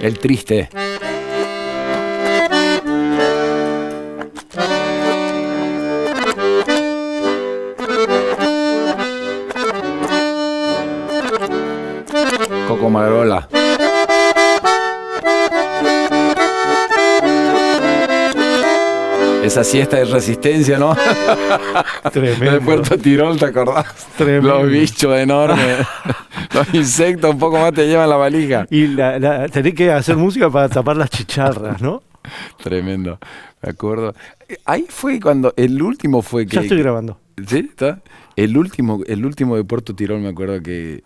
El triste. Coco Marola. Esa siesta de resistencia, ¿no? Tremendo. De Puerto Tirol, ¿te acordás? Tremendo. Los bichos enormes. Los insectos un poco más te llevan la valija. Y tenés que hacer música para tapar las chicharras, ¿no? Tremendo, me acuerdo. Ahí fue cuando, el último fue que... Ya estoy grabando. ¿Sí? ¿Está? El último de Puerto Tirol, me acuerdo que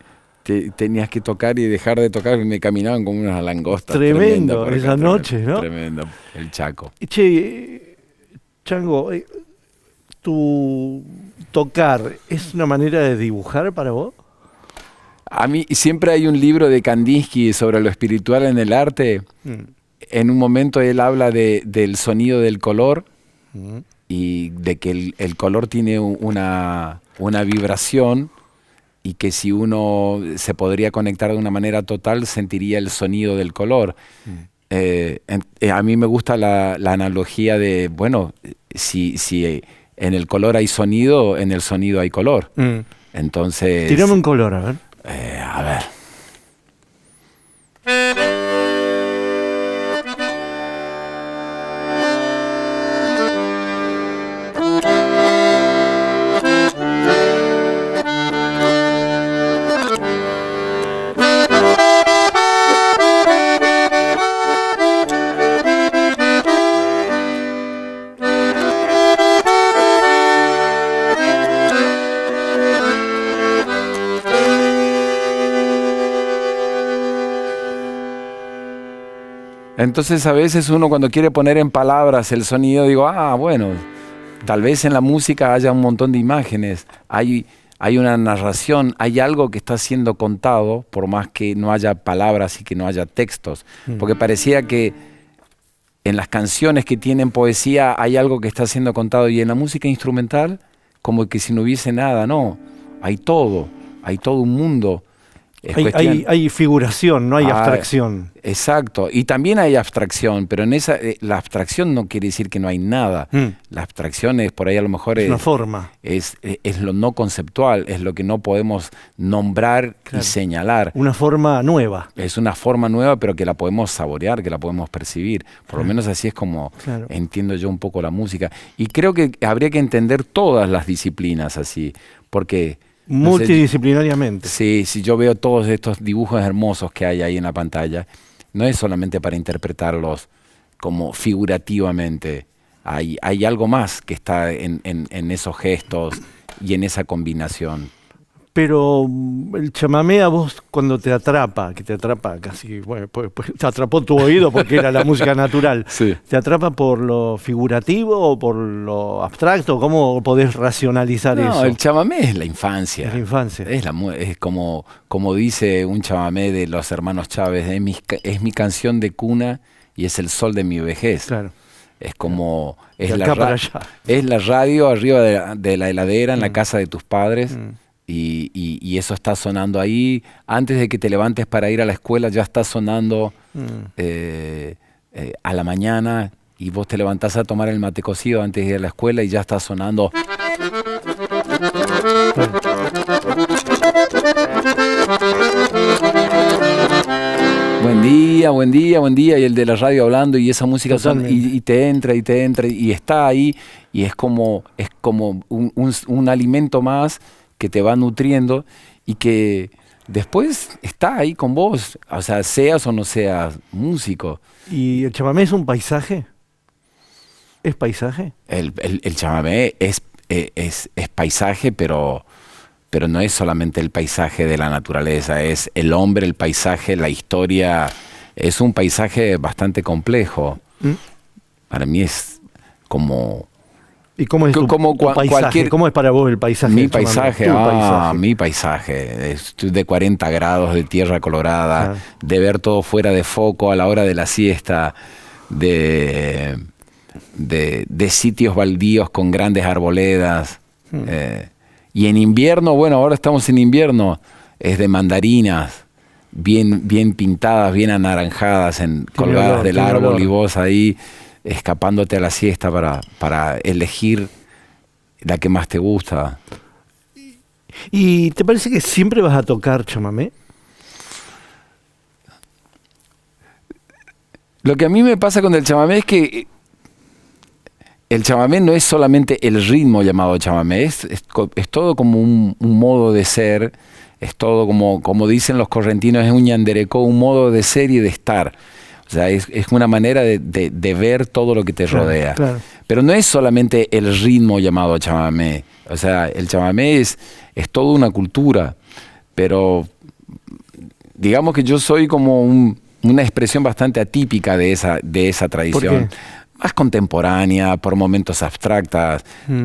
tenías que tocar y dejar de tocar y me caminaban como unas langostas. Tremendo, esa noche, ¿no? Tremendo, el Chaco. Che, Chango, ¿tu tocar es una manera de dibujar para vos? A mí siempre hay un libro de Kandinsky sobre lo espiritual en el arte. En un momento él habla del sonido del color y de que el color tiene una vibración y que si uno se podría conectar de una manera total sentiría el sonido del color. A mí me gusta la analogía de, bueno, si en el color hay sonido, en el sonido hay color. Entonces... Tirame un color, a ver. A ver. Entonces a veces uno cuando quiere poner en palabras el sonido, digo, bueno, tal vez en la música haya un montón de imágenes, hay una narración, hay algo que está siendo contado, por más que no haya palabras y que no haya textos, porque parecía que en las canciones que tienen poesía hay algo que está siendo contado y en la música instrumental como que si no hubiese nada, no, hay todo un mundo. Hay figuración, no hay abstracción. Exacto, y también hay abstracción, pero en la abstracción no quiere decir que no hay nada. La abstracción es, por ahí a lo mejor es una forma. Es lo no conceptual, es lo que no podemos nombrar y señalar. Una forma nueva. Es una forma nueva, pero que la podemos saborear, que la podemos percibir. Por lo menos así es como entiendo yo un poco la música. Y creo que habría que entender todas las disciplinas así, porque... multidisciplinariamente. Sí, si yo veo todos estos dibujos hermosos que hay ahí en la pantalla, no es solamente para interpretarlos como figurativamente. Hay algo más que está en esos gestos y en esa combinación. Pero el chamamé a vos cuando te atrapa, que te atrapa casi, bueno, pues te atrapó tu oído porque era la música natural. Sí. ¿Te atrapa por lo figurativo o por lo abstracto? ¿Cómo podés racionalizar eso? No, el chamamé es la infancia. Es la infancia. Es como dice un chamamé de los hermanos Chávez, es mi canción de cuna y es el sol de mi vejez. Claro. Es como, es la radio arriba de la heladera en la casa de tus padres. Y eso está sonando ahí. Antes de que te levantes para ir a la escuela ya está sonando a la mañana y vos te levantás a tomar el mate cocido antes de ir a la escuela y ya está sonando. Buen día, buen día, buen día. Y el de la radio hablando y esa música son, y te entra y está ahí y es como un alimento más que te va nutriendo y que después está ahí con vos, o sea, seas o no seas músico. ¿Y el chamamé es un paisaje? ¿Es paisaje? El chamamé es paisaje, pero no es solamente el paisaje de la naturaleza, es el hombre, el paisaje, la historia. Es un paisaje bastante complejo. Para mí es como... ¿Y cómo es tu paisaje? ¿Cómo es para vos el paisaje? Mi paisaje, mi paisaje. Es de 40 grados, de tierra colorada, de ver todo fuera de foco a la hora de la siesta, de sitios baldíos con grandes arboledas. Y en invierno, bueno, ahora estamos en invierno, es de mandarinas, bien pintadas, bien anaranjadas, colgadas del árbol, y vos ahí escapándote a la siesta para elegir la que más te gusta. ¿Y te parece que siempre vas a tocar chamamé? Lo que a mí me pasa con el chamamé es que el chamamé no es solamente el ritmo llamado chamamé, es todo como un modo de ser, es todo como dicen los correntinos, es un ñanderecó, un modo de ser y de estar. O sea, es una manera de ver todo lo que te rodea. Claro. Pero no es solamente el ritmo llamado chamamé. O sea, el chamamé es toda una cultura. Pero digamos que yo soy como una expresión bastante atípica de esa tradición. ¿Por qué? Más contemporánea, por momentos abstractas,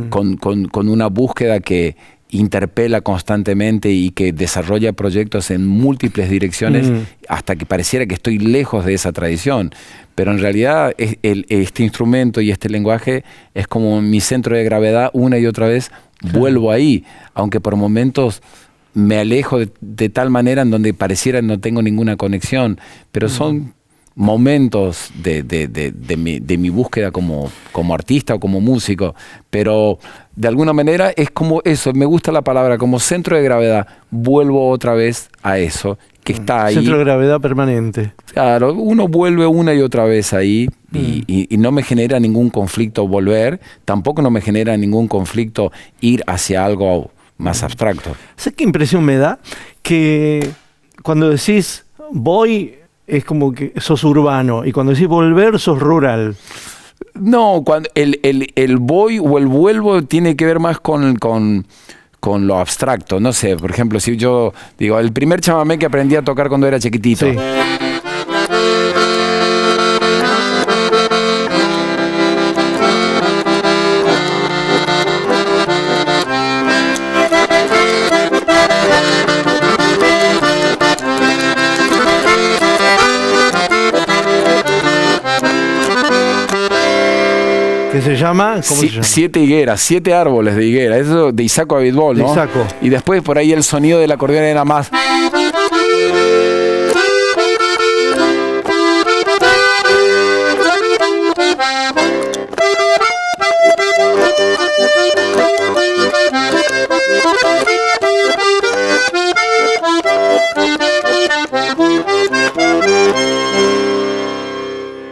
con una búsqueda que interpela constantemente y que desarrolla proyectos en múltiples direcciones hasta que pareciera que estoy lejos de esa tradición. Pero en realidad este instrumento y este lenguaje es como mi centro de gravedad, una y otra vez vuelvo ahí, aunque por momentos me alejo de tal manera en donde pareciera no tengo ninguna conexión, pero son momentos de mi búsqueda como artista o como músico, pero de alguna manera es como eso, me gusta la palabra, como centro de gravedad, vuelvo otra vez a eso, que está ahí. Centro de gravedad permanente. Claro, uno vuelve una y otra vez ahí y no me genera ningún conflicto volver, tampoco no me genera ningún conflicto ir hacia algo más abstracto. ¿Sabes qué impresión me da? Que cuando decís voy, es como que sos urbano, y cuando decís volver, sos rural. No, cuando el voy o el vuelvo tiene que ver más con lo abstracto. No sé, por ejemplo, si yo digo, el primer chamamé que aprendí a tocar cuando era chiquitito. Sí. ¿Qué se llama? ¿Cómo se llama? 7 higueras, 7 árboles de higuera. Eso de Isaco Abitbol, ¿no? De Isaco. Y después por ahí el sonido del acordeón era más.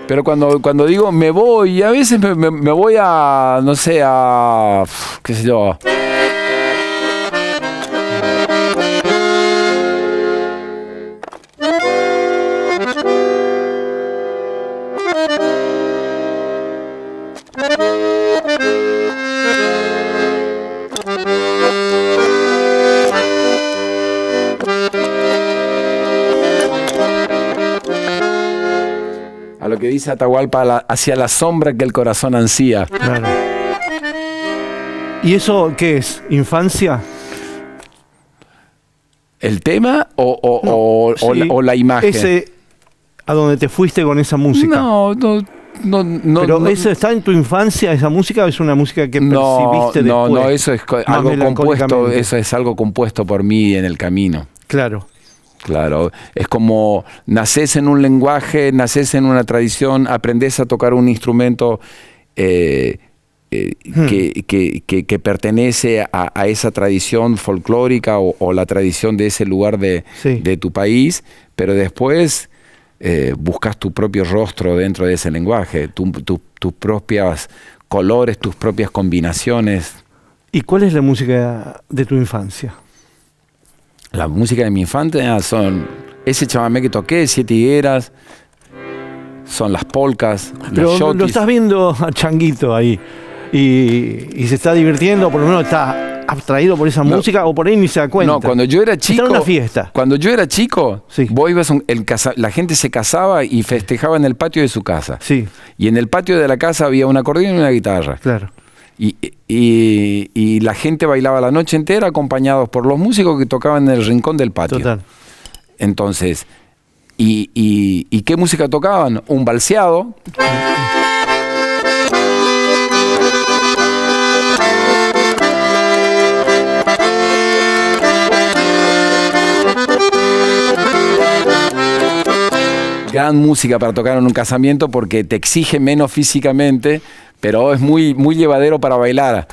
Pero cuando digo me voy, a veces me voy a, no sé, qué sé yo. A lo que dice Atahualpa, hacia la sombra que el corazón ansía. Claro. ¿Y eso qué es? ¿Infancia? ¿El tema o la imagen? Ese a donde te fuiste con esa música. No. ¿Pero eso está en tu infancia, esa música, o es una música que percibiste después? No, eso es algo compuesto, eso es algo compuesto por mí en el camino. Claro. Claro, es como nacés en un lenguaje, nacés en una tradición, aprendés a tocar un instrumento que pertenece a esa tradición folclórica o la tradición de ese lugar de tu país, pero después buscas tu propio rostro dentro de ese lenguaje, tus propios colores, tus propias combinaciones. ¿Y cuál es la música de tu infancia? La música de mi infancia son ese chamamé que toqué, 7 higueras, son las polcas, los yotis. Lo estás viendo a Changuito ahí y se está divirtiendo, por lo menos está abstraído por esa música, o por ahí ni se da cuenta. No, cuando yo era chico. Está en una fiesta. Cuando yo era chico, vos ibas la gente se casaba y festejaba en el patio de su casa. Sí. Y en el patio de la casa había un acordeón y una guitarra. Claro. Y la gente bailaba la noche entera acompañados por los músicos que tocaban en el rincón del patio. Total. Entonces, ¿y qué música tocaban? Un balseado. gran música para tocar en un casamiento porque te exige menos físicamente, pero es muy, muy llevadero para bailar.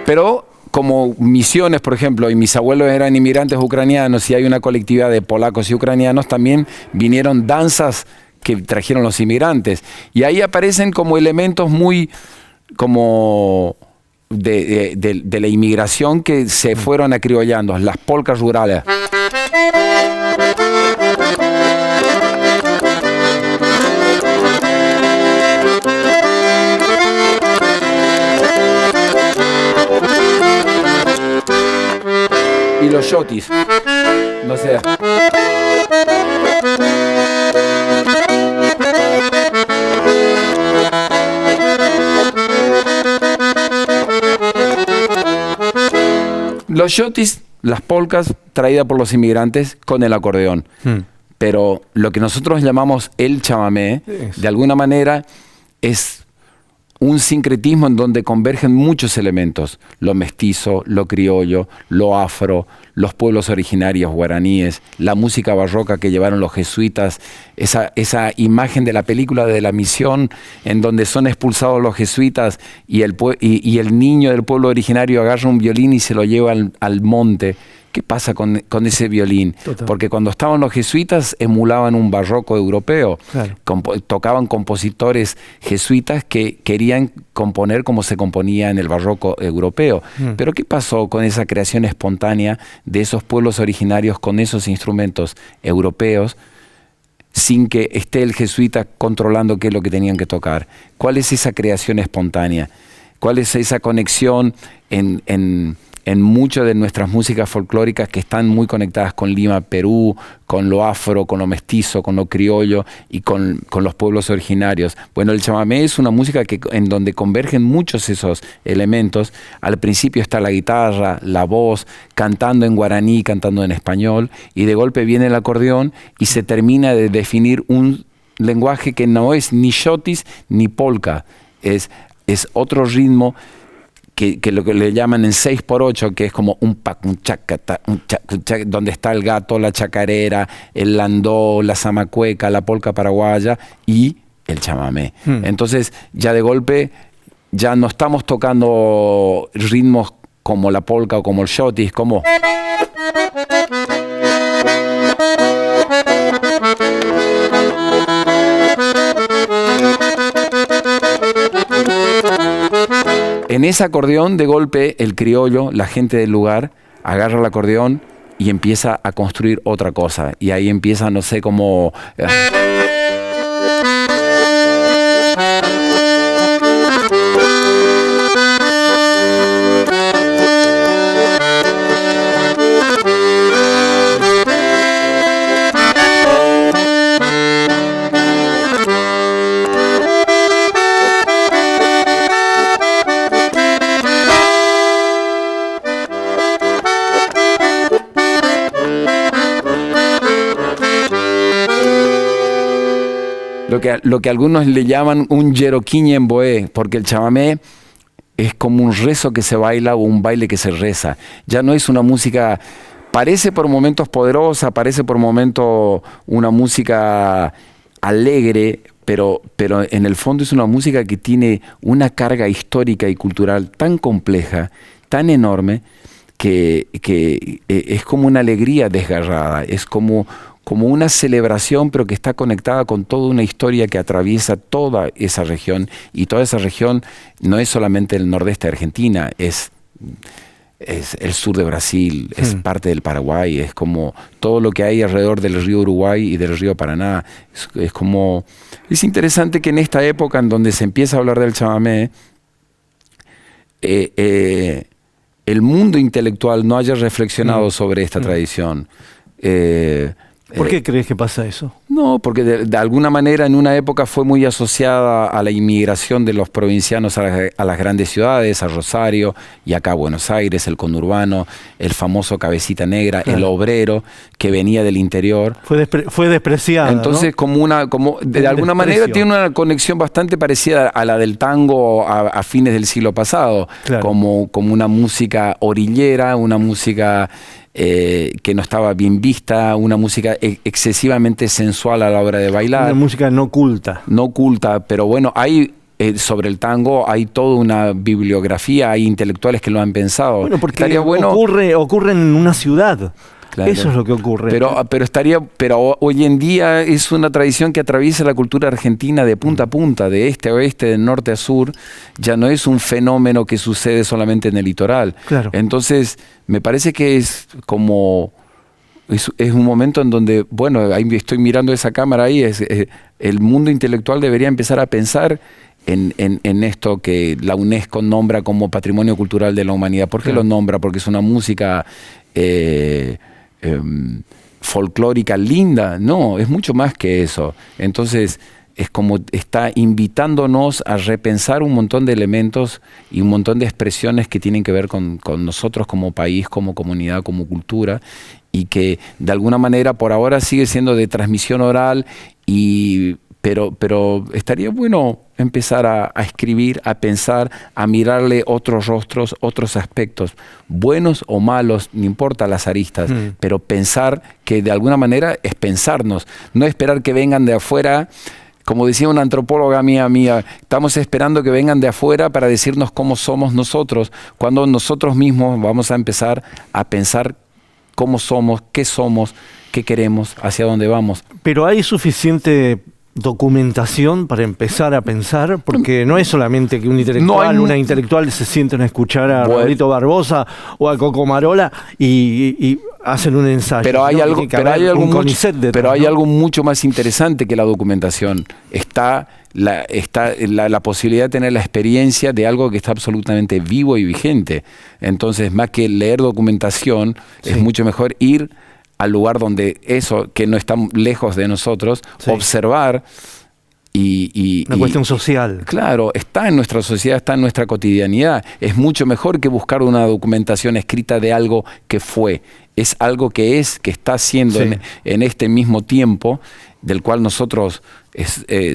Pero como misiones, por ejemplo, y mis abuelos eran inmigrantes ucranianos y hay una colectividad de polacos y ucranianos, también vinieron danzas que trajeron los inmigrantes. Y ahí aparecen como elementos muy como de la inmigración que se fueron acriollando, las polcas rurales. Y los shotis, no sé. Los shotis, las polcas traídas por los inmigrantes con el acordeón. Pero lo que nosotros llamamos el chamamé, de alguna manera, es un sincretismo en donde convergen muchos elementos: lo mestizo, lo criollo, lo afro, los pueblos originarios guaraníes, la música barroca que llevaron los jesuitas, esa imagen de la película de La Misión en donde son expulsados los jesuitas y el niño del pueblo originario agarra un violín y se lo lleva al monte. ¿Qué pasa con ese violín? Total. Porque cuando estaban los jesuitas emulaban un barroco europeo. Claro. Tocaban compositores jesuitas que querían componer como se componía en el barroco europeo. Pero ¿qué pasó con esa creación espontánea de esos pueblos originarios con esos instrumentos europeos sin que esté el jesuita controlando qué es lo que tenían que tocar? ¿Cuál es esa creación espontánea? ¿Cuál es esa conexión en muchas de nuestras músicas folclóricas que están muy conectadas con Lima, Perú, con lo afro, con lo mestizo, con lo criollo y con los pueblos originarios? Bueno, el chamamé es una música en donde convergen muchos esos elementos. Al principio está la guitarra, la voz, cantando en guaraní, cantando en español, y de golpe viene el acordeón y se termina de definir un lenguaje que no es ni shotis ni polka, es otro ritmo que lo que le llaman en 6x8, que es como un pac, un chacata, donde está el gato, la chacarera, el landó, la zamacueca, la polca paraguaya y el chamamé. Entonces, ya de golpe, ya no estamos tocando ritmos como la polca o como el shotis, como... En ese acordeón, de golpe, el criollo, la gente del lugar, agarra el acordeón y empieza a construir otra cosa. Y ahí empieza, no sé, como... Lo que algunos le llaman un yeroquiñemboé, porque el chamamé es como un rezo que se baila o un baile que se reza. Ya no es una música, parece por momentos poderosa, parece por momentos una música alegre, pero en el fondo es una música que tiene una carga histórica y cultural tan compleja, tan enorme, que es como una alegría desgarrada, es como una celebración, pero que está conectada con toda una historia que atraviesa toda esa región. Y toda esa región no es solamente el nordeste de Argentina, es el sur de Brasil, es parte del Paraguay, es como todo lo que hay alrededor del río Uruguay y del río Paraná. Es interesante que en esta época en donde se empieza a hablar del chamamé, el mundo intelectual no haya reflexionado sobre esta tradición. ¿Por qué crees que pasa eso? No, porque de alguna manera en una época fue muy asociada a la inmigración de los provincianos a las grandes ciudades, a Rosario y acá a Buenos Aires, el conurbano, el famoso cabecita negra, claro, el obrero que venía del interior. Fue despreciada. Entonces, ¿no? De alguna manera tiene una conexión bastante parecida a la del tango a fines del siglo pasado, claro, como una música orillera, una música que no estaba bien vista, una música excesivamente sensual a la hora de bailar. Una música no culta. No culta, pero bueno, hay sobre el tango hay toda una bibliografía, hay intelectuales que lo han pensado. Bueno, porque ocurre en una ciudad. Claro. Eso es lo que ocurre. Pero hoy en día es una tradición que atraviesa la cultura argentina de punta a punta, de este a oeste, de norte a sur. Ya no es un fenómeno que sucede solamente en el litoral. Claro. Entonces, me parece que es como... Es un momento en donde, bueno, ahí estoy mirando esa cámara ahí, el mundo intelectual debería empezar a pensar en esto que la UNESCO nombra como Patrimonio Cultural de la Humanidad. ¿Por qué lo nombra? Porque es una música... folclórica linda. No, es mucho más que eso. Entonces es como está invitándonos a repensar un montón de elementos y un montón de expresiones que tienen que ver con nosotros como país, como comunidad, como cultura, y que de alguna manera por ahora sigue siendo de transmisión oral, pero estaría bueno empezar a escribir, a pensar, a mirarle otros rostros, otros aspectos, buenos o malos, no importa las aristas, pero pensar que de alguna manera es pensarnos, no esperar que vengan de afuera. Como decía una antropóloga mía, estamos esperando que vengan de afuera para decirnos cómo somos nosotros, cuando nosotros mismos vamos a empezar a pensar cómo somos, qué queremos, hacia dónde vamos. Pero hay suficiente documentación para empezar a pensar, porque no es solamente que un intelectual, una intelectual se sienten a escuchar a Raulito Barbosa o a Coco Marola y hacen un ensayo. Pero hay algo mucho más interesante que la documentación. Está la posibilidad de tener la experiencia de algo que está absolutamente vivo y vigente. Entonces, más que leer documentación, es mucho mejor ir al lugar donde eso, que no está lejos de nosotros, observar una cuestión social. Claro, está en nuestra sociedad, está en nuestra cotidianidad. Es mucho mejor que buscar una documentación escrita de algo que fue. Es algo que está haciendo en este mismo tiempo, del cual nosotros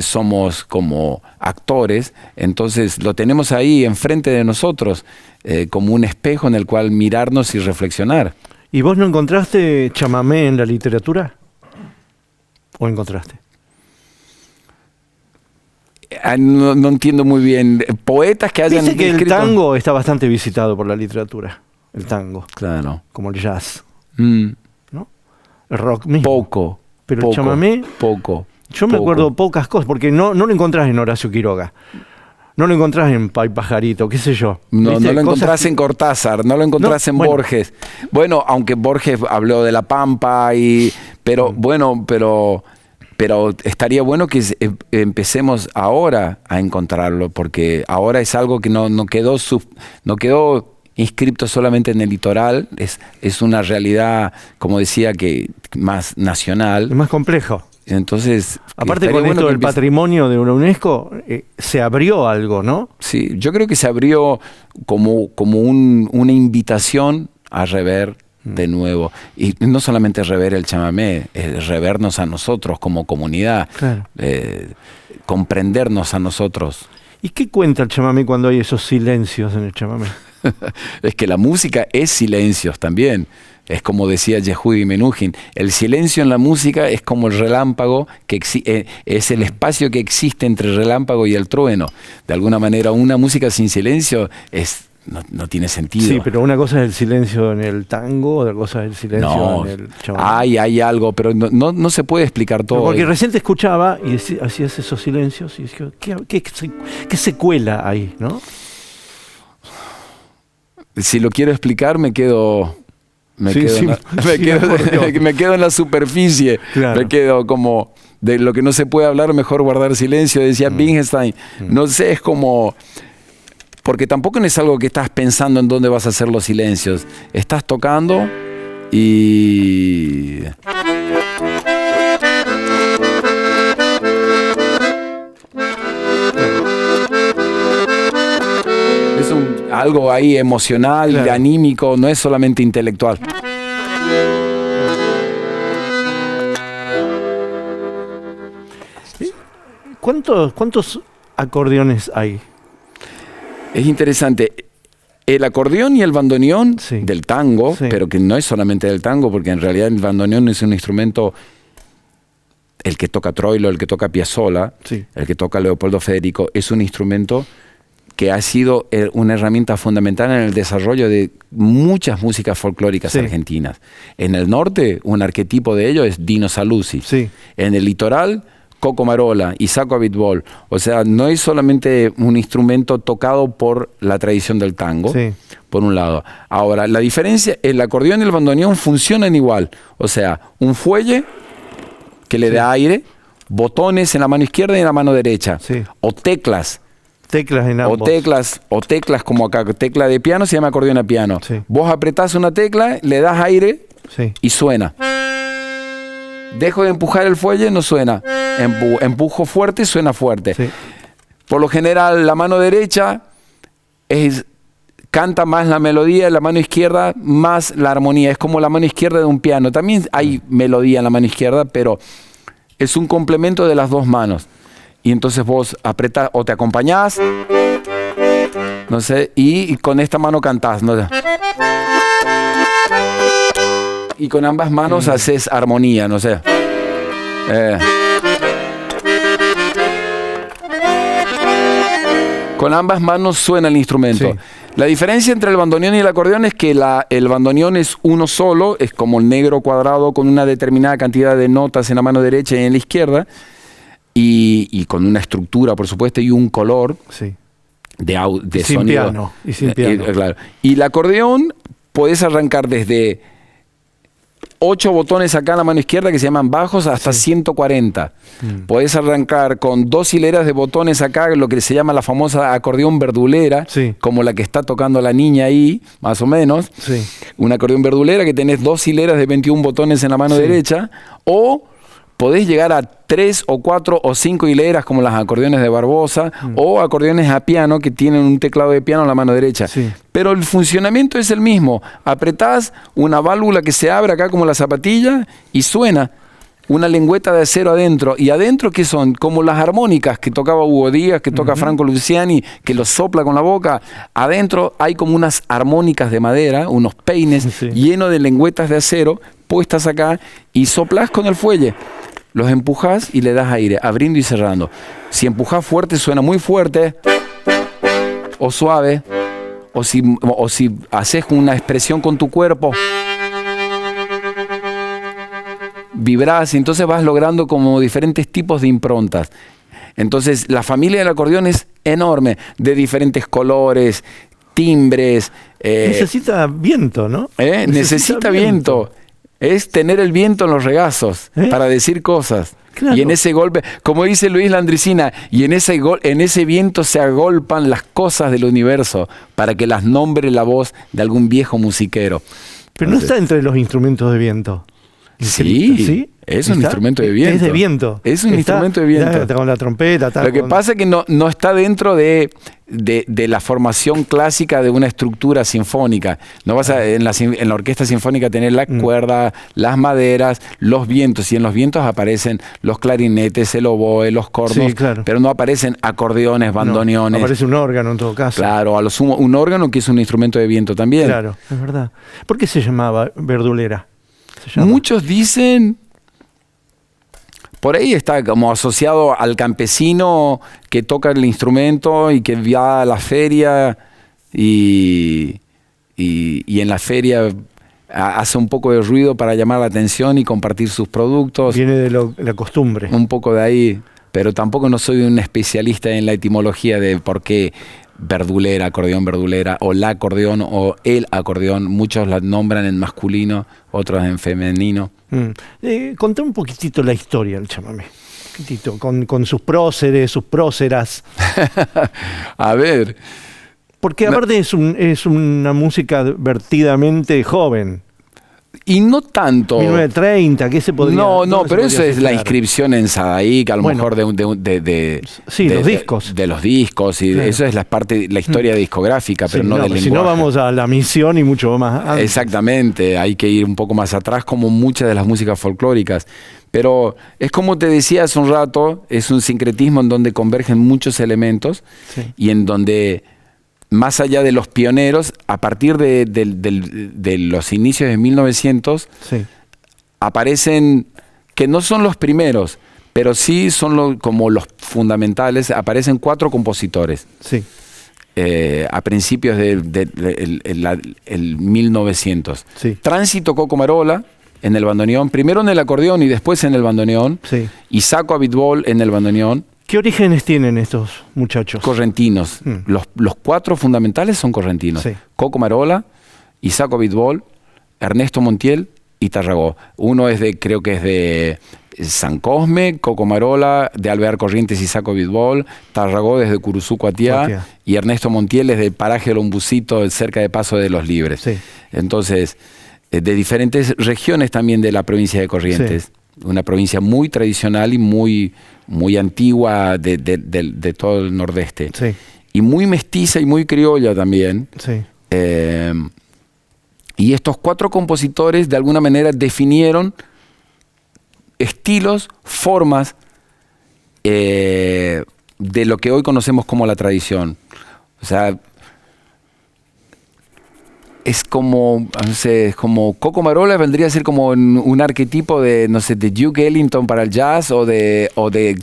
somos como actores. Entonces lo tenemos ahí enfrente de nosotros, como un espejo en el cual mirarnos y reflexionar. ¿Y vos no encontraste chamamé en la literatura? ¿O encontraste? No entiendo muy bien. Poetas que hayan escrito... Dice que el tango está bastante visitado por la literatura. El tango. Claro. Como el jazz. ¿No? El rock mismo. Poco. Pero el chamamé... Poco. Yo me acuerdo pocas cosas, porque no lo encontrás en Horacio Quiroga. No lo encontrás en Pay Pajarito, qué sé yo. No lo encontrás en Cortázar, no lo encontrás en Borges. Bueno, aunque Borges habló de la Pampa, pero estaría bueno que empecemos ahora a encontrarlo, porque ahora es algo que no quedó inscripto solamente en el litoral, es una realidad, como decía, que más nacional. Es más complejo. Entonces, aparte con esto del patrimonio de la UNESCO, se abrió algo, ¿no? Sí, yo creo que se abrió como una invitación a rever de nuevo. Y no solamente rever el chamamé, revernos a nosotros como comunidad, claro. Comprendernos a nosotros. ¿Y qué cuenta el chamamé cuando hay esos silencios en el chamamé? Es que la música es silencios también. Es como decía Yehudi Menuhin, el silencio en la música es como el relámpago, es el espacio que existe entre el relámpago y el trueno. De alguna manera, una música sin silencio no tiene sentido. Sí, pero una cosa es el silencio en el tango, otra cosa es el silencio en el chamamé. Hay algo, pero no se puede explicar todo. Porque recién te escuchaba y hacías esos silencios y decía, ¿qué se cuela ahí, no? Si lo quiero explicar, me quedo en la superficie. Claro. Me quedo como de lo que no se puede hablar, mejor guardar silencio, decía Wittgenstein. No sé, es como... Porque tampoco no es algo que estás pensando en dónde vas a hacer los silencios. Estás tocando y... algo ahí emocional, claro, anímico, no es solamente intelectual. ¿Cuántos acordeones hay? Es interesante. El acordeón y el bandoneón del tango, pero que no es solamente del tango, porque en realidad el bandoneón es un instrumento, el que toca Troilo, el que toca Piazzolla, el que toca Leopoldo Federico, es un instrumento que ha sido una herramienta fundamental en el desarrollo de muchas músicas folclóricas argentinas. En el norte, un arquetipo de ello es Dino Saluzzi. En el litoral, Coco Marola, Isaco Abitbol. O sea, no es solamente un instrumento tocado por la tradición del tango, por un lado. Ahora, la diferencia, el acordeón y el bandoneón funcionan igual. O sea, un fuelle que le da aire, botones en la mano izquierda y en la mano derecha. O teclas. Teclas en ambos. O teclas como acá, tecla de piano se llama acordeón a piano. Vos apretás una tecla, le das aire y suena. Dejo de empujar el fuelle, no suena. Empujo fuerte, suena fuerte. Por lo general, la mano derecha canta más la melodía, la mano izquierda más la armonía. Es como la mano izquierda de un piano. También hay melodía en la mano izquierda, pero es un complemento de las dos manos. Y entonces vos apretás o te acompañás, no sé, y con esta mano cantás, ¿no? Y con ambas manos haces armonía, no sé. Con ambas manos suena el instrumento. La diferencia entre el bandoneón y el acordeón es que el bandoneón es uno solo, es como el negro cuadrado con una determinada cantidad de notas en la mano derecha y en la izquierda, y con una estructura, por supuesto, y un color de sin sonido. Piano, y sin piano. Claro. Y el acordeón podés arrancar desde 8 botones acá en la mano izquierda que se llaman bajos hasta 140. Podés arrancar con 2 hileras de botones acá, lo que se llama la famosa acordeón verdulera, como la que está tocando la niña ahí, más o menos. Un acordeón verdulera que tenés 2 hileras de 21 botones en la mano derecha, o podés llegar a 3 o 4 o 5 hileras como las acordeones de Barbosa, o acordeones a piano que tienen un teclado de piano en la mano derecha. Pero el funcionamiento es el mismo. Apretás una válvula que se abre acá como la zapatilla y suena una lengüeta de acero adentro. ¿Y adentro qué son? Como las armónicas que tocaba Hugo Díaz, que toca Franco Luciani, que los sopla con la boca. Adentro hay como unas armónicas de madera, unos peines llenos de lengüetas de acero puestas acá, y soplás con el fuelle. Los empujás y le das aire, abriendo y cerrando. Si empujás fuerte, suena muy fuerte, o suave, o si haces una expresión con tu cuerpo, vibrás, y entonces vas logrando como diferentes tipos de improntas. Entonces, la familia del acordeón es enorme, de diferentes colores, timbres. Necesita viento, ¿no? Necesita viento. Es tener el viento en los regazos para decir cosas. Y en ese golpe, como dice Luis Landricina, y en ese viento se agolpan las cosas del universo para que las nombre la voz de algún viejo musiquero. Pero no está entre los instrumentos de viento. Sí, es un instrumento de viento. Es de viento. Es un instrumento de viento. Con la trompeta. Lo que pasa es que no está dentro de la formación clásica de una estructura sinfónica. No vas en la orquesta sinfónica tener la cuerda, las maderas, los vientos. Y en los vientos aparecen los clarinetes, el oboe, los cornos. Pero no aparecen acordeones, bandoneones. No, aparece un órgano en todo caso. Claro, a lo sumo un órgano que es un instrumento de viento también. Claro, es verdad. ¿Por qué se llamaba verdulera? Muchos dicen, por ahí está como asociado al campesino que toca el instrumento y que va a la feria y en la feria hace un poco de ruido para llamar la atención y compartir sus productos. Viene de la costumbre. Un poco de ahí, pero tampoco no soy un especialista en la etimología de por qué verdulera, acordeón verdulera, o la acordeón o el acordeón. Muchos la nombran en masculino, otros en femenino. Contá un poquitito la historia del chamamé. Un poquitito, con sus próceres, sus próceras. A ver. Porque aparte es una música vertidamente joven. Y no tanto. 1930, ¿qué se podría? No, pero eso es la inscripción en Sadaic, a lo mejor sí, los discos. De los discos, y eso es la historia discográfica, pero no del lenguaje. Si no, vamos a la misión y mucho más antes. Exactamente, hay que ir un poco más atrás, como muchas de las músicas folclóricas. Pero es como te decía hace un rato, es un sincretismo en donde convergen muchos elementos y en donde, más allá de los pioneros, a partir de los inicios de 1900, aparecen, que no son los primeros, pero sí son como los fundamentales, aparecen 4 compositores. Sí. A principios del 1900. Sí. Tránsito Coco Marola en el bandoneón, primero en el acordeón y después en el bandoneón. Sí. Y Saco Abitbol en el bandoneón. ¿Qué orígenes tienen estos muchachos? Correntinos. Los 4 fundamentales son correntinos. Sí. Coco Marola, Isaco Abitbol, Ernesto Montiel y Tarragó. Uno creo que es de San Cosme, Coco Marola, de Alvear Corrientes y Saco Abitbol, Tarragó desde Curuzú, Cuatiá, y Ernesto Montiel es del paraje del Ombucito, cerca de Paso de los Libres. Sí. Entonces, de diferentes regiones también de la provincia de Corrientes. Sí. Una provincia muy tradicional y muy antigua de todo el nordeste. Sí. Y muy mestiza y muy criolla también. Sí. Y estos 4 compositores de alguna manera definieron estilos, formas de lo que hoy conocemos como la tradición. O sea, es como, no sé, es como Coco Marola vendría a ser como un arquetipo de, no sé, de Duke Ellington para el jazz o de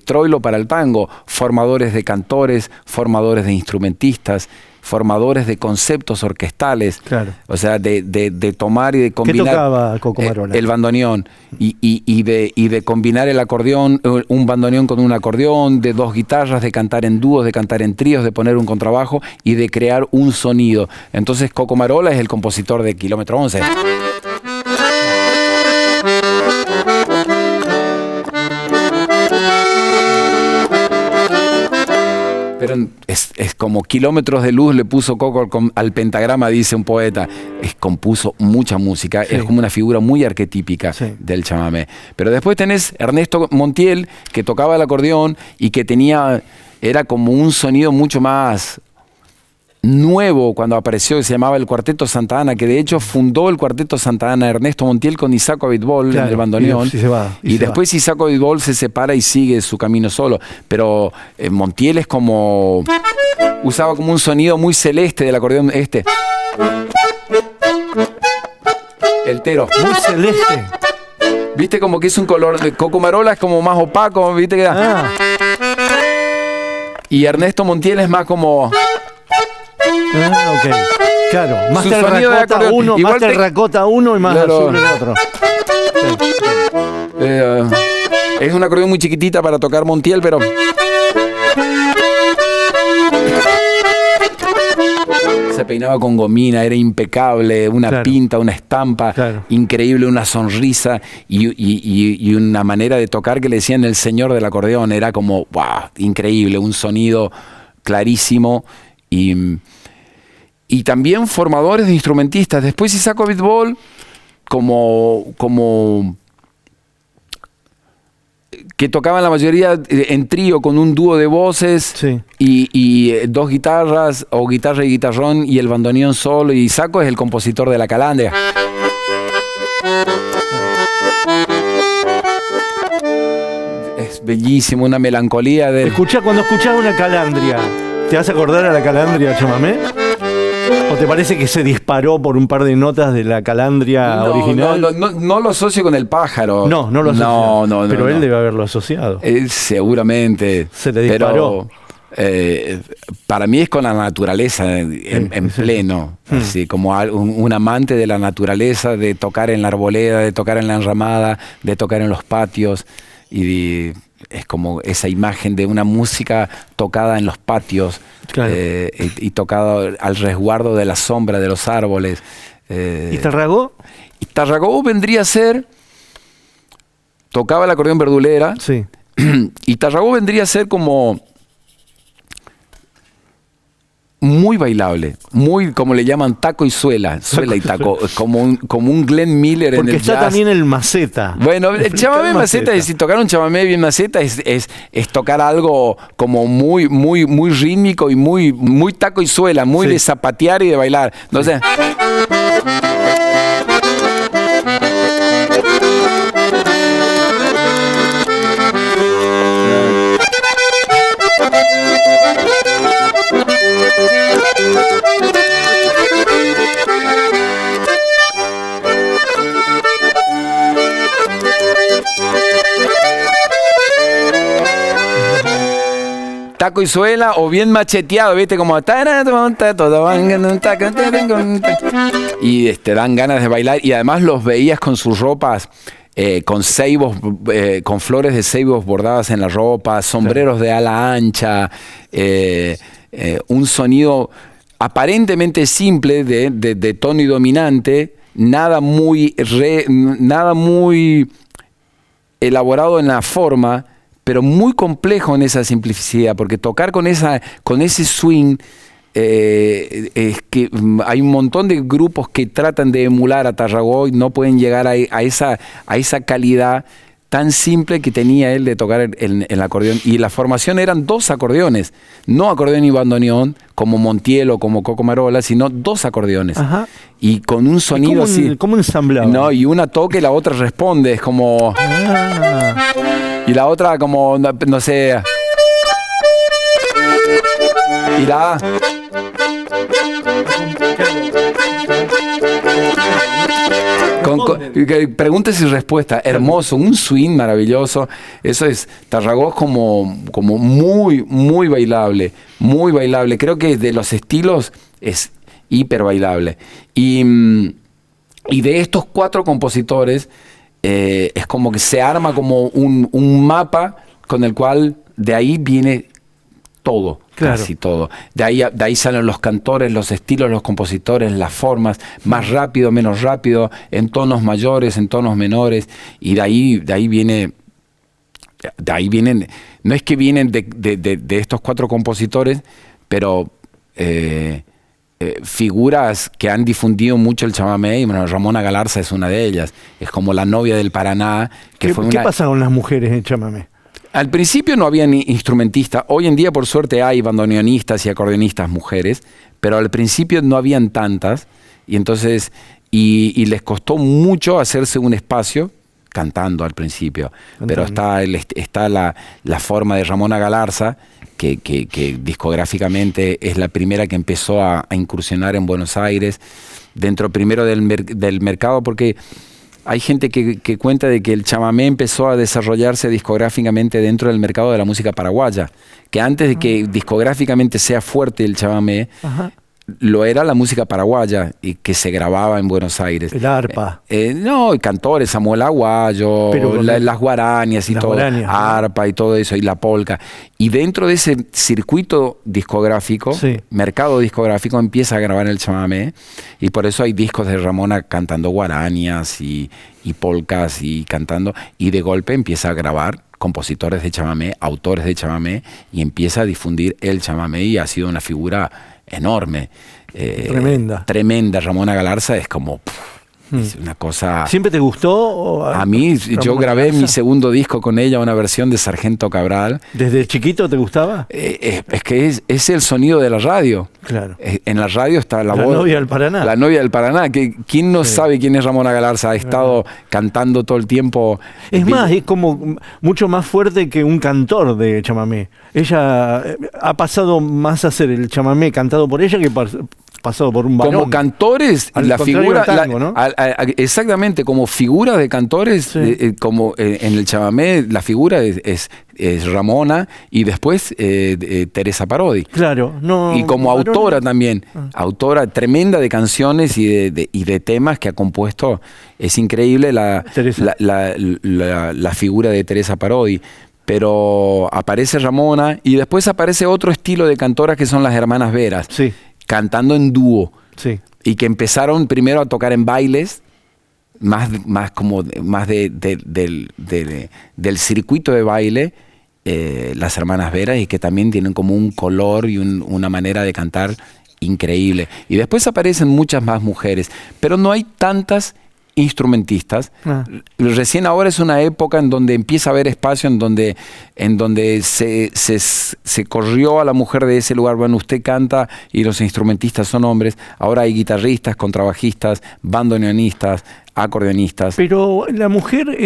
Troilo para el tango. Formadores de cantores, formadores de instrumentistas, formadores de conceptos orquestales. Claro. O sea, de tomar y de combinar. ¿Qué tocaba Coco Marola? El bandoneón. Y de combinar el acordeón, un bandoneón con un acordeón, de 2 guitarras, de cantar en dúos, de cantar en tríos, de poner un contrabajo y de crear un sonido. Entonces Coco Marola es el compositor de Kilómetro 11. Pero es como kilómetros de luz le puso Coco al pentagrama, dice un poeta. Compuso mucha música, es como una figura muy arquetípica del chamamé. Pero después tenés Ernesto Montiel, que tocaba el acordeón y que era como un sonido mucho más nuevo cuando apareció, que se llamaba el Cuarteto Santa Ana, que de hecho fundó el Cuarteto Santa Ana Ernesto Montiel con Isaco Abitbol en el bandoneón. Y después Isaco Abitbol se separa y sigue su camino solo. Pero Montiel es como... usaba como un sonido muy celeste del acordeón el tero. Muy celeste. Viste como que es un color de Coco Marola, es como más opaco, viste que y Ernesto Montiel es más como... ok. Claro, más terracota uno, más terracota uno y más azul el otro. Es un acordeón muy chiquitita para tocar Montiel, pero... se peinaba con gomina, era impecable, una pinta, una estampa increíble, una sonrisa y una manera de tocar que le decían el señor del acordeón. Era como, wow, increíble, un sonido clarísimo y también formadores de instrumentistas. Después Isaco Abitbol como que tocaban la mayoría en trío con un dúo de voces y 2 guitarras o guitarra y guitarrón y el bandoneón solo, y Isaco es el compositor de La Calandria. Es bellísimo, una melancolía de... Cuando escuchás una calandria, ¿te vas a acordar a La Calandria, chamamé? ¿O te parece que se disparó por un par de notas de La Calandria original? No lo asocio con el pájaro. No lo asocio. Pero él debe haberlo asociado. Seguramente. Se le disparó. Pero para mí es con la naturaleza en pleno. Así, como un amante de la naturaleza, de tocar en la arboleda, de tocar en la enramada, de tocar en los patios. Y es como esa imagen de una música tocada en los patios, y tocada al resguardo de la sombra de los árboles. ¿Y Tarragó? Y Tarragó vendría a ser... tocaba el acordeón verdulera. Y Tarragó vendría a ser como... muy bailable, muy como le llaman taco y suela y taco, como un Glenn Miller en el jazz. Porque está también el maceta. Bueno, el chamamé maceta, es decir, tocar un chamamé bien maceta es tocar algo como muy rítmico y muy taco y suela, muy de zapatear y de bailar. Entonces, taco y suela o bien macheteado, ¿viste? Como y dan ganas de bailar y además los veías con sus ropas con ceibos, con flores de ceibos bordadas en la ropa, sombreros de ala ancha, un sonido aparentemente simple de tono y dominante, nada muy elaborado en la forma, pero muy complejo en esa simplicidad, porque tocar con ese swing, es que hay un montón de grupos que tratan de emular a Tarragó y no pueden llegar a esa calidad tan simple que tenía él de tocar el acordeón. Y la formación eran 2 acordeones, no acordeón y bandoneón, como Montiel o como Coco Marola, sino 2 acordeones. Ajá. Y con un sonido así. ¿Cómo ensamblaba? No, y una toca y la otra responde, es como... Y la otra como, no sé... Y la... Preguntas y respuestas, hermoso, un swing maravilloso. Eso es, Tarragó es como muy bailable, muy bailable. Creo que de los estilos es hiper bailable. Y de estos 4 compositores, es como que se arma como un mapa con el cual de ahí viene todo. Claro. Casi todo. De ahí salen los cantores, los estilos, los compositores, las formas, más rápido, menos rápido, en tonos mayores, en tonos menores, y de ahí vienen, no es que vienen de estos 4 compositores, pero figuras que han difundido mucho el chamamé, y bueno, Ramona Galarza es una de ellas, es como la novia del Paraná. ¿Qué pasa con las mujeres en chamamé? Al principio no había ni instrumentistas. Hoy en día, por suerte, hay bandoneonistas y acordeonistas mujeres, pero al principio no habían tantas. Y entonces, y les costó mucho hacerse un espacio cantando al principio. Pero está la forma de Ramona Galarza, que discográficamente es la primera que empezó a incursionar en Buenos Aires, dentro primero del mercado, porque... Hay gente que cuenta de que el chamamé empezó a desarrollarse discográficamente dentro del mercado de la música paraguaya, que antes de que discográficamente sea fuerte el chamamé, lo era la música paraguaya y que se grababa en Buenos Aires. El arpa. No, cantores, Samuel Aguayo, las guarañas y todo, arpa y todo eso, y la polca. Y dentro de ese circuito discográfico, mercado discográfico, empieza a grabar el chamamé, y por eso hay discos de Ramona cantando guarañas y polcas y cantando, y de golpe empieza a grabar compositores de chamamé, autores de chamamé, y empieza a difundir el chamamé, y ha sido una figura enorme, tremenda. Ramona Galarza es como es una cosa. ¿Siempre te gustó? A mí, yo grabé mi segundo disco con ella, una versión de Sargento Cabral. ¿Desde chiquito te gustaba? Es que es el sonido de la radio. Claro. En la radio está la voz. La novia del Paraná. La novia del Paraná. ¿Quién no sabe quién es Ramona Galarza? Ha estado cantando todo el tiempo. Es más, es como mucho más fuerte que un cantor de chamamé. Ella ha pasado más a ser el chamamé cantado por ella que pasado por un varón. Como cantores, la figura, tango, ¿no? Exactamente, como figura de cantores, como en el chamamé, la figura es Ramona, y después Teresa Parodi. Claro, no. Y como autora también, autora tremenda de canciones y de temas que ha compuesto. Es increíble la figura de Teresa Parodi. Pero aparece Ramona y después aparece otro estilo de cantoras que son las hermanas Veras. Sí. Cantando en dúo, y que empezaron primero a tocar en bailes, más del circuito de baile, las hermanas Vera, y que también tienen como un color y una manera de cantar increíble. Y después aparecen muchas más mujeres, pero no hay tantas instrumentistas. Recién ahora es una época en donde empieza a haber espacio, en donde se corrió a la mujer de ese lugar. Bueno, usted canta y los instrumentistas son hombres. Ahora hay guitarristas, contrabajistas, bandoneonistas, acordeonistas. Pero la mujer...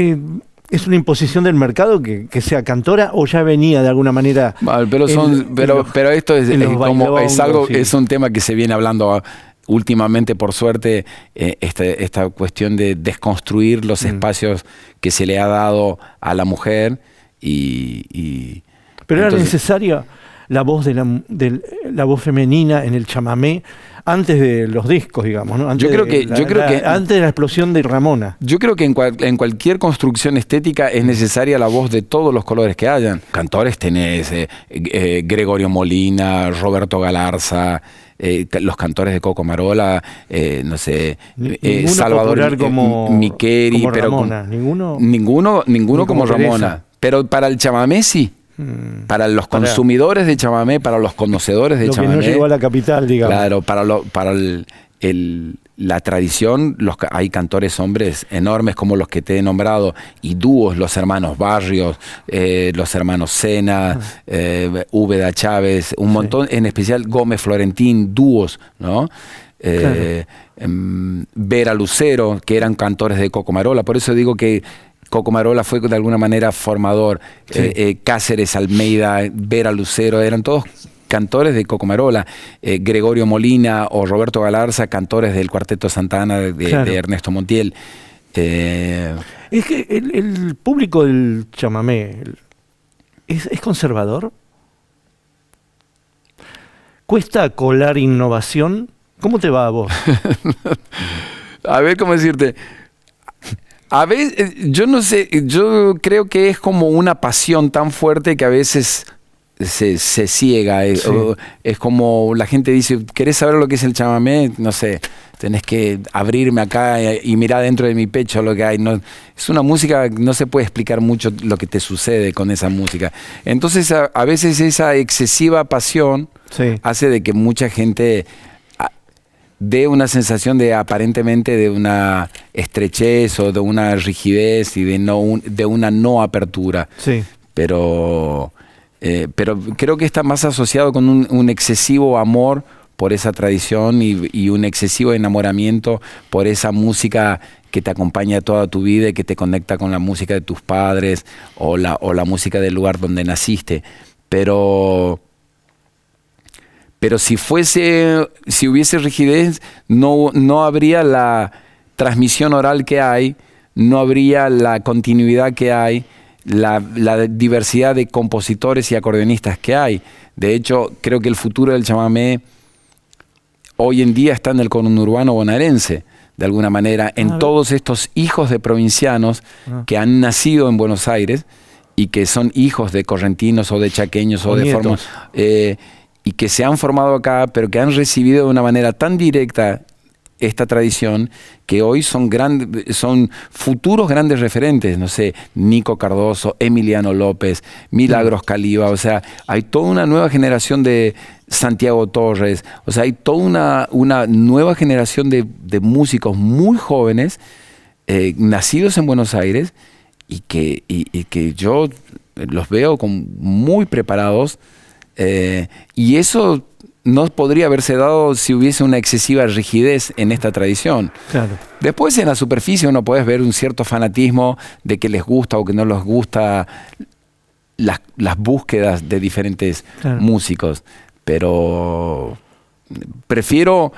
¿Es una imposición del mercado que sea cantora o ya venía de alguna manera? Pero esto es un tema que se viene hablando últimamente, por suerte, esta cuestión de desconstruir los espacios que se le ha dado a la mujer. Pero era necesaria la voz la voz femenina en el chamamé antes de los discos, digamos, ¿no? Antes de la explosión de Ramona. Yo creo que en cualquier construcción estética es necesaria la voz de todos los colores que hayan. Cantores tenés Gregorio Molina, Roberto Galarza, los cantores de Coco Marola, no sé, Salvador Miqueri, como Ramona. Ninguno como Ramona. Pero para el chamamé sí. Para los consumidores de chamamé, para los conocedores de chamamé. Lo que no llegó a la capital, digamos. Claro, para la tradición, hay cantores hombres enormes como los que te he nombrado, y dúos, los hermanos Barrios, los hermanos Sena, Úbeda Chávez, un montón, en especial Gómez Florentín, dúos, ¿no? Vera Lucero, que eran cantores de Coco Marola. Por eso digo que Coco Marola fue de alguna manera formador. Cáceres, Almeida, Vera Lucero, eran todos cantores de Coco Marola. Gregorio Molina o Roberto Galarza, cantores del Cuarteto Santa Ana de Ernesto Montiel. Es que el público del chamamé es conservador. ¿Cuesta colar innovación? ¿Cómo te va a vos? A ver, ¿cómo decirte? A veces, yo no sé, yo creo que es como una pasión tan fuerte que a veces se ciega. Es como la gente dice, ¿querés saber lo que es el chamamé? No sé, tenés que abrirme acá y mirar dentro de mi pecho lo que hay. No, es una música, no se puede explicar mucho lo que te sucede con esa música. Entonces, a veces esa excesiva pasión hace de que mucha gente de una sensación de aparentemente de una estrechez o de una rigidez y de una no apertura. Pero creo que está más asociado con un excesivo amor por esa tradición y un excesivo enamoramiento por esa música que te acompaña toda tu vida y que te conecta con la música de tus padres o la música del lugar donde naciste. Pero si hubiese rigidez, no habría la transmisión oral que hay, no habría la continuidad que hay, la diversidad de compositores y acordeonistas que hay. De hecho, creo que el futuro del chamamé hoy en día está en el conurbano bonaerense, de alguna manera, en todos estos hijos de provincianos que han nacido en Buenos Aires y que son hijos de correntinos o de chaqueños o de formas... y que se han formado acá, pero que han recibido de una manera tan directa esta tradición, que hoy son futuros grandes referentes, no sé, Nico Cardoso, Emiliano López, Milagros Caliba, o sea, hay toda una nueva generación de Santiago Torres, o sea, hay toda una nueva generación de músicos muy jóvenes, nacidos en Buenos Aires, y que yo los veo muy preparados. Y eso no podría haberse dado si hubiese una excesiva rigidez en esta tradición. Después, en la superficie, uno puede ver un cierto fanatismo de que les gusta o que no les gusta las búsquedas de diferentes músicos. Pero prefiero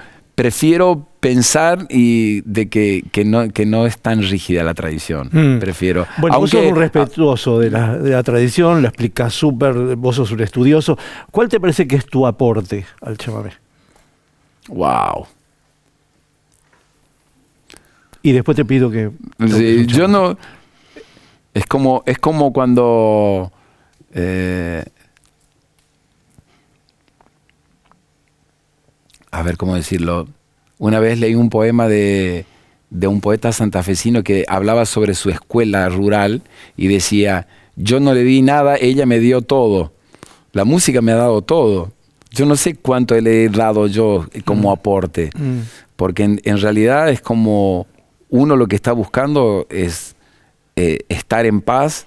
pensar de que no es tan rígida la tradición. Prefiero. Bueno, vos sos un respetuoso de la tradición, lo explicás súper, vos sos un estudioso. ¿Cuál te parece que es tu aporte al chamamé? Wow. Y después te pido que... Sí, yo no... Es como cuando... a ver cómo decirlo. Una vez leí un poema de un poeta santafesino que hablaba sobre su escuela rural y decía: yo no le di nada, ella me dio todo. La música me ha dado todo. Yo no sé cuánto le he dado yo como aporte, porque en realidad es como uno lo que está buscando es estar en paz,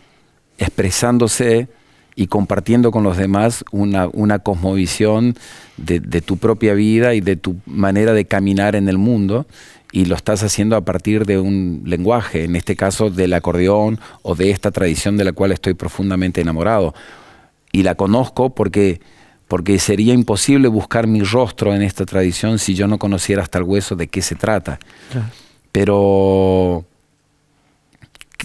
expresándose y compartiendo con los demás una cosmovisión de tu propia vida y de tu manera de caminar en el mundo, y lo estás haciendo a partir de un lenguaje, en este caso del acordeón o de esta tradición de la cual estoy profundamente enamorado. Y la conozco porque sería imposible buscar mi rostro en esta tradición si yo no conociera hasta el hueso de qué se trata. Claro. Pero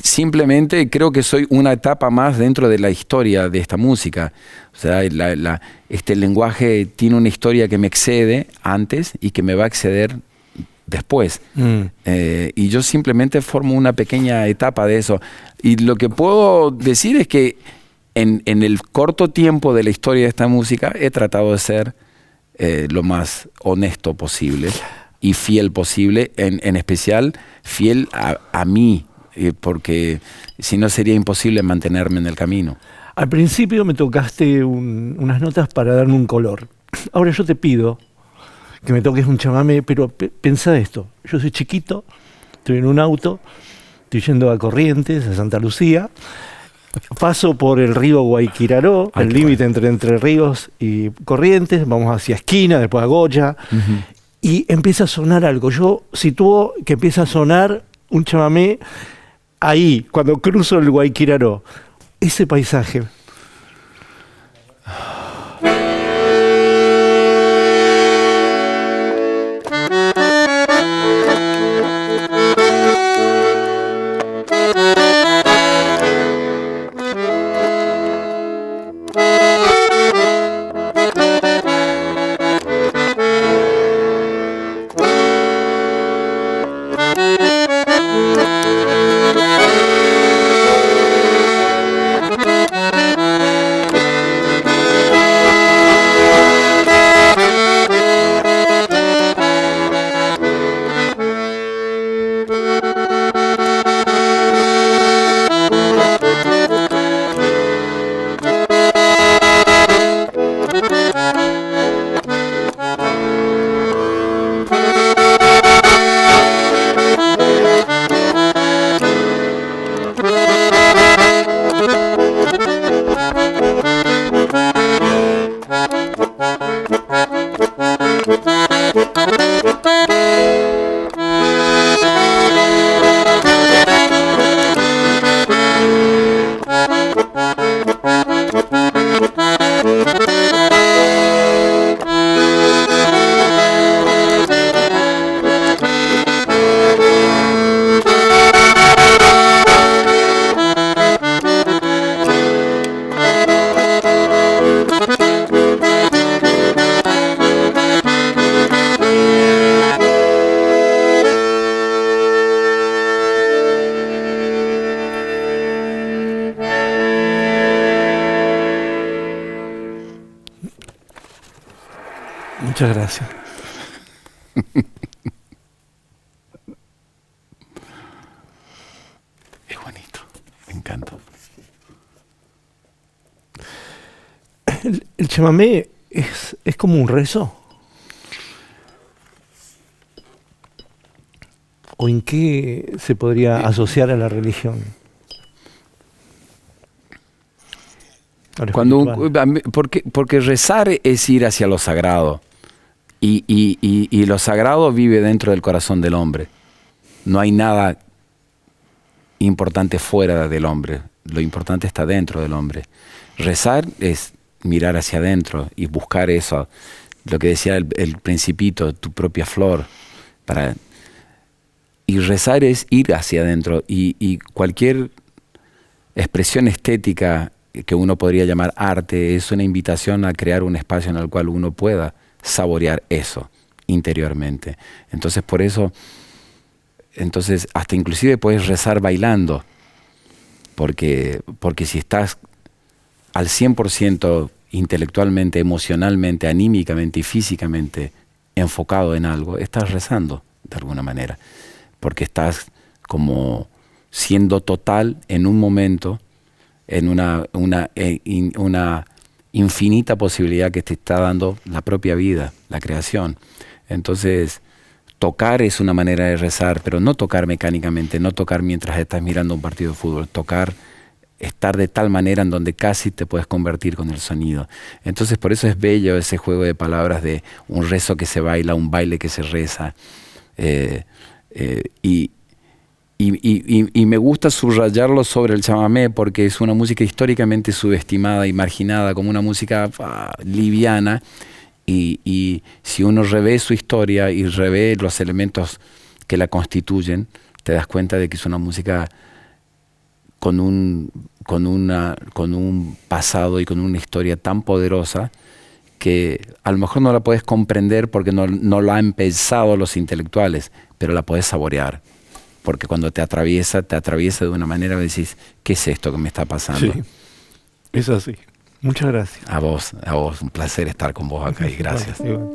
simplemente creo que soy una etapa más dentro de la historia de esta música. O sea, este lenguaje tiene una historia que me excede antes y que me va a exceder después. Y yo simplemente formo una pequeña etapa de eso. Y lo que puedo decir es que en el corto tiempo de la historia de esta música he tratado de ser lo más honesto posible y fiel posible, en especial fiel a mí, porque si no sería imposible mantenerme en el camino. Al principio me tocaste unas notas para darme un color. Ahora yo te pido que me toques un chamamé, pero pensá esto. Yo soy chiquito, estoy en un auto, estoy yendo a Corrientes, a Santa Lucía, paso por el río Guayquiraró, el límite entre Ríos y Corrientes, vamos hacia Esquina, después a Goya, y empieza a sonar algo. Yo sitúo que empieza a sonar un chamamé ahí, cuando cruzo el Guayquiraró. Ese paisaje. Muchas gracias. Es bonito, me encanta. El chamamé es como un rezo. ¿O en qué se podría asociar a la religión? Porque rezar es ir hacia lo sagrado. Y lo sagrado vive dentro del corazón del hombre. No hay nada importante fuera del hombre. Lo importante está dentro del hombre. Rezar es mirar hacia adentro y buscar eso. Lo que decía el Principito, tu propia flor. Y rezar es ir hacia adentro. Y cualquier expresión estética que uno podría llamar arte es una invitación a crear un espacio en el cual uno pueda saborear eso interiormente. Entonces por eso, hasta inclusive puedes rezar bailando, porque si estás al 100% intelectualmente, emocionalmente, anímicamente y físicamente enfocado en algo, estás rezando de alguna manera, porque estás como siendo total en un momento en una infinita posibilidad que te está dando la propia vida, la creación. Entonces, tocar es una manera de rezar, pero no tocar mecánicamente, no tocar mientras estás mirando un partido de fútbol, tocar, estar de tal manera en donde casi te puedes convertir con el sonido. Entonces, por eso es bello ese juego de palabras de un rezo que se baila, un baile que se reza. Y me gusta subrayarlo sobre el chamamé porque es una música históricamente subestimada y marginada como una música liviana, y si uno revé su historia y revé los elementos que la constituyen, te das cuenta de que es una música con un pasado y con una historia tan poderosa que a lo mejor no la puedes comprender porque no la han pensado los intelectuales, pero la puedes saborear. Porque cuando te atraviesa de una manera que decís, ¿qué es esto que me está pasando? Sí, es así. Muchas gracias. A vos, un placer estar con vos acá y gracias. Bueno,